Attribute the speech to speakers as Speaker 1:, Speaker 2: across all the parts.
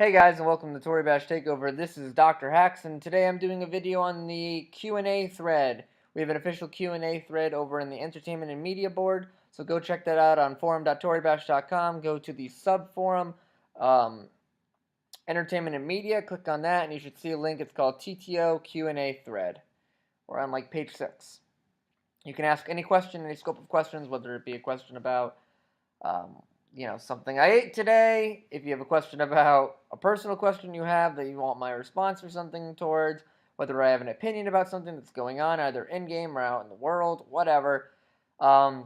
Speaker 1: Hey guys, and welcome to Tory Bash Takeover. This is Dr. Hacks, and today I'm doing a video on the Q&A thread. We have an official Q&A thread over in the Entertainment and Media board, so go check that out on forum.torybash.com. Go to the subforum, Entertainment and Media, click on that, and you should see a link. It's called TTO Q&A Thread. We're on like page 6. You can ask any question, any scope of questions, whether it be a question about something I ate today. If you have a question about a personal question you have that you want my response or something towards, whether I have an opinion about something that's going on, either in-game or out in the world, whatever. I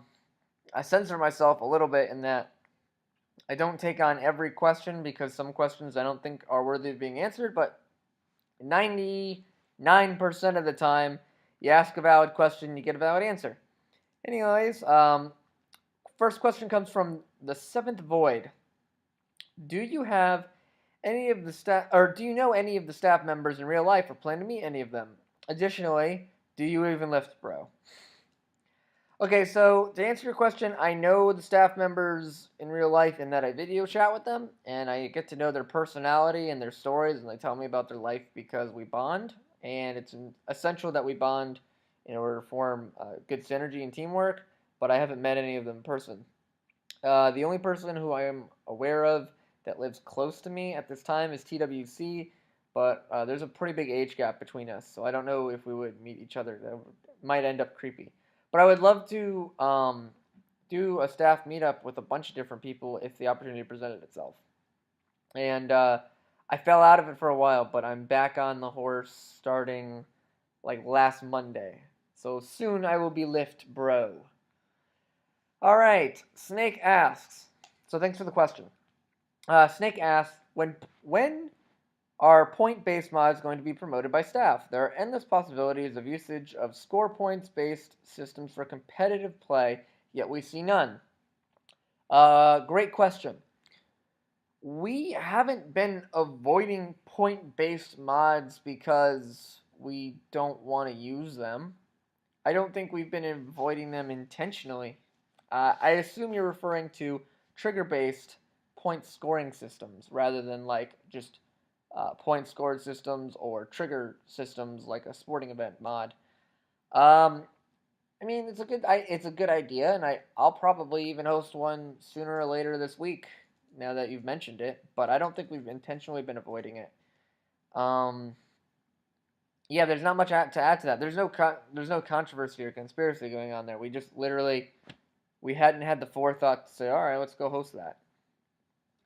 Speaker 1: censor myself a little bit in that I don't take on every question because some questions I don't think are worthy of being answered, but 99% of the time, you ask a valid question, you get a valid answer. Anyways, first question comes from the Seventh Void. Do you have any of the staff, or do you know any of the staff members in real life, or plan to meet any of them? Additionally, do you even lift, bro? Okay, so to answer your question, I know the staff members in real life in that I video chat with them, and I get to know their personality and their stories, and they tell me about their life because we bond, and it's essential that we bond in order to form good synergy and teamwork, but I haven't met any of them in person. The only person who I am aware of that lives close to me at this time is TWC, but there's a pretty big age gap between us, so I don't know if we would meet each other. That might end up creepy. But I would love to do a staff meetup with a bunch of different people if the opportunity presented itself. And I fell out of it for a while, but I'm back on the horse starting like last Monday. So soon I will be lift bro. All right, Snake asks. So thanks for the question. Snake asks, when are point-based mods going to be promoted by staff? There are endless possibilities of usage of score points-based systems for competitive play, yet we see none. Great question. We haven't been avoiding point-based mods because we don't want to use them. I don't think we've been avoiding them intentionally. I assume you're referring to trigger-based point scoring systems rather than like just point scored systems or trigger systems like a sporting event mod. I mean, it's a good idea, and I'll probably even host one sooner or later this week. Now that you've mentioned it, but I don't think we've intentionally been avoiding it. Yeah, there's not much to add to that. There's no controversy or conspiracy going on there. We just literally we hadn't had the forethought to say, all right, let's go host that.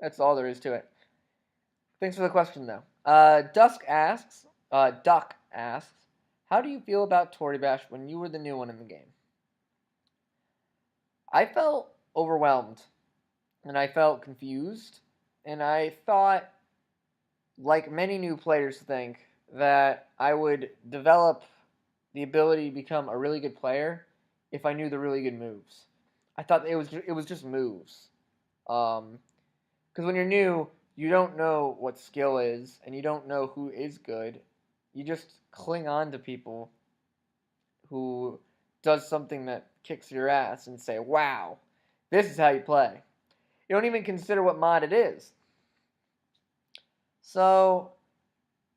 Speaker 1: That's all there is to it. Thanks for the question, though. Duck asks, how do you feel about Tory Bash when you were the new one in the game? I felt overwhelmed, and I felt confused, and I thought, like many new players think, that I would develop the ability to become a really good player if I knew the really good moves. I thought it was just moves. Because when you're new, you don't know what skill is, and you don't know who is good. You just cling on to people who does something that kicks your ass and say, wow, this is how you play. You don't even consider what mod it is. So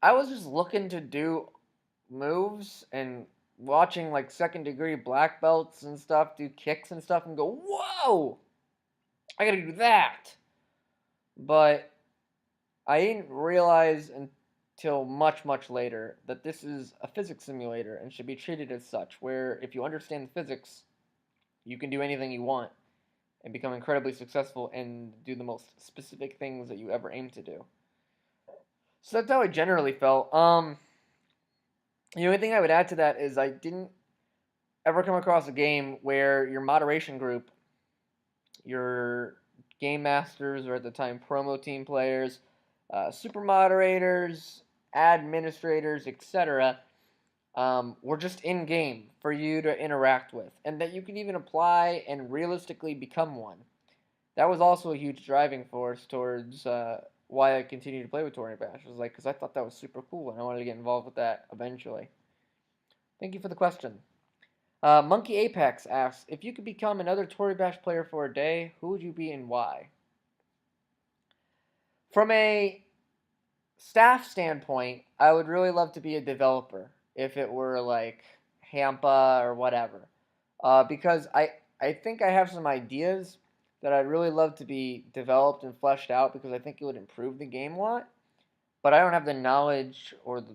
Speaker 1: I was just looking to do moves and watching like second degree black belts and stuff do kicks and stuff and go, whoa, I gotta do that. But I didn't realize until much, much later that this is a physics simulator and should be treated as such, where if you understand physics, you can do anything you want and become incredibly successful and do the most specific things that you ever aim to do. So that's how I generally felt. The only thing I would add to that is I didn't ever come across a game where your moderation group, your game masters, or at the time promo team players, super moderators, administrators, etc., were just in game for you to interact with, and that you can even apply and realistically become one. That was also a huge driving force towards why I continued to play with Tory Bash. It was like, because I thought that was super cool, and I wanted to get involved with that eventually. Thank you for the question. Monkey Apex asks, if you could become another Tory Bash player for a day, who would you be and why? From a staff standpoint, I would really love to be a developer if it were like Hampa or whatever, because I think I have some ideas that I'd really love to be developed and fleshed out because I think it would improve the game a lot. But I don't have the knowledge or the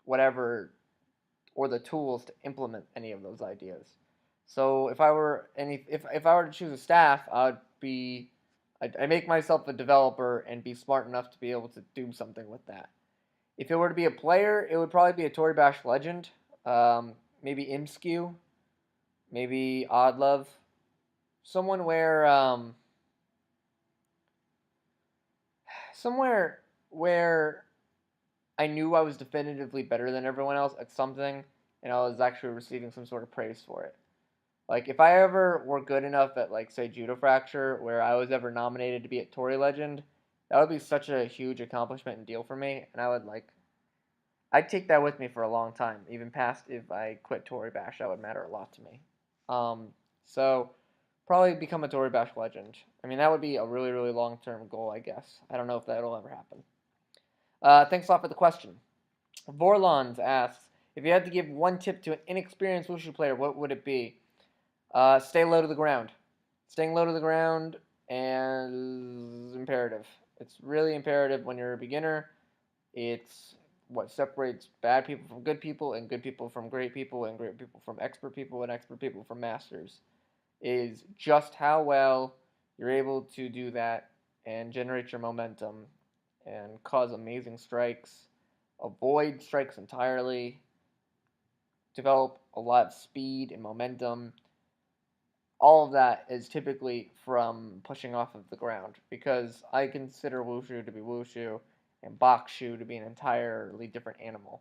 Speaker 1: whatever or the tools to implement any of those ideas. So if I were to choose a staff, I'd make myself a developer and be smart enough to be able to do something with that. If it were to be a player, it would probably be a Tory Bash legend, maybe Imskew, maybe Oddlove, someone where somewhere where I knew I was definitively better than everyone else at something, and I was actually receiving some sort of praise for it. Like if I ever were good enough at like say Judo Fracture, where I was ever nominated to be a Tory Legend, that would be such a huge accomplishment and deal for me, and I'd take that with me for a long time, even past if I quit Tory Bash. That would matter a lot to me. So probably become a Tory Bash legend. I mean, that would be a really, really long term goal, I guess. I don't know if that'll ever happen. Thanks a lot for the question. Vorlons asks, if you had to give one tip to an inexperienced Wushu player, what would it be? Stay low to the ground. Staying low to the ground is imperative. It's really imperative when you're a beginner. It's what separates bad people from good people and good people from great people and great people from expert people and expert people from masters is just how well you're able to do that and generate your momentum and cause amazing strikes, avoid strikes entirely, develop a lot of speed and momentum. All of that is typically from pushing off of the ground because I consider Wushu to be Wushu and Bakshu to be an entirely different animal.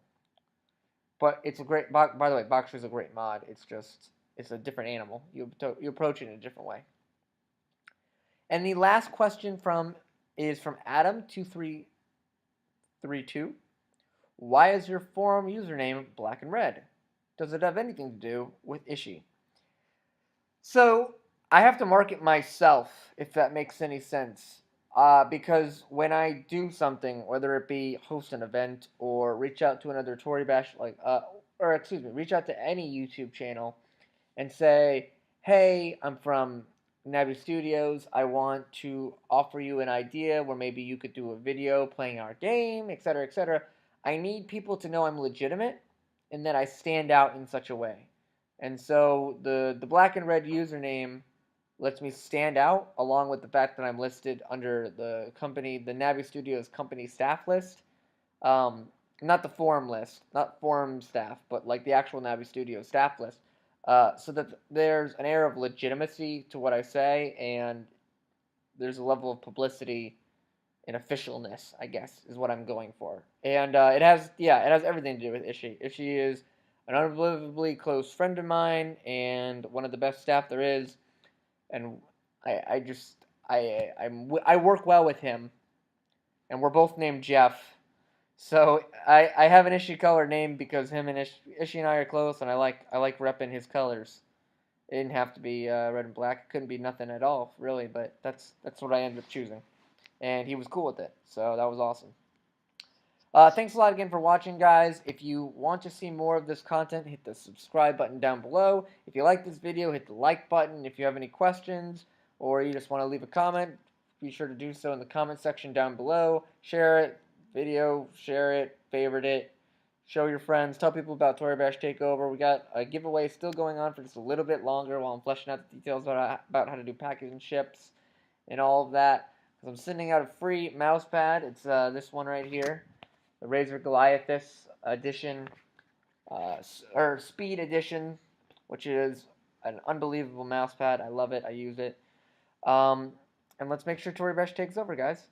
Speaker 1: But it's a great. By the way, Bakshu is a great mod. It's a different animal. You approach it in a different way. And the last question is from Adam2332. Why is your forum username black and red? Does it have anything to do with Ishii? So I have to market myself, if that makes any sense. Because when I do something, whether it be host an event or reach out to another Tory Bash, reach out to any YouTube channel and say, hey, I'm from Nabu Studios. I want to offer you an idea where maybe you could do a video playing our game, etc., etc. I need people to know I'm legitimate and that I stand out in such a way. And so the black and red username lets me stand out, along with the fact that I'm listed under the Nabu Studios company staff list. Not the forum list, not forum staff, but like the actual Nabu Studios staff list. So that there's an air of legitimacy to what I say, and there's a level of publicity and officialness, I guess, is what I'm going for. And it has everything to do with Ishii. Ishii is an unbelievably close friend of mine and one of the best staff there is. And I work well with him, and we're both named Jeff. So I have an Ishii color name because him and Ishii and I are close, and I like repping his colors. It didn't have to be red and black. It couldn't be nothing at all, really. But that's what I ended up choosing, and he was cool with it. So that was awesome. Thanks a lot again for watching, guys. If you want to see more of this content, hit the subscribe button down below. If you like this video, hit the like button. If you have any questions or you just want to leave a comment, be sure to do so in the comment section down below. Share it, share it, favorite it, show your friends, tell people about Tory Bash Takeover. We got a giveaway still going on for just a little bit longer while I'm fleshing out the details about how to do packages and ships and all of that. I'm sending out a free mouse pad. It's this one right here. The Razor Goliathus edition, or Speed edition, which is an unbelievable mouse pad. I love it. I use it. And let's make sure Tory Bash takes over, guys.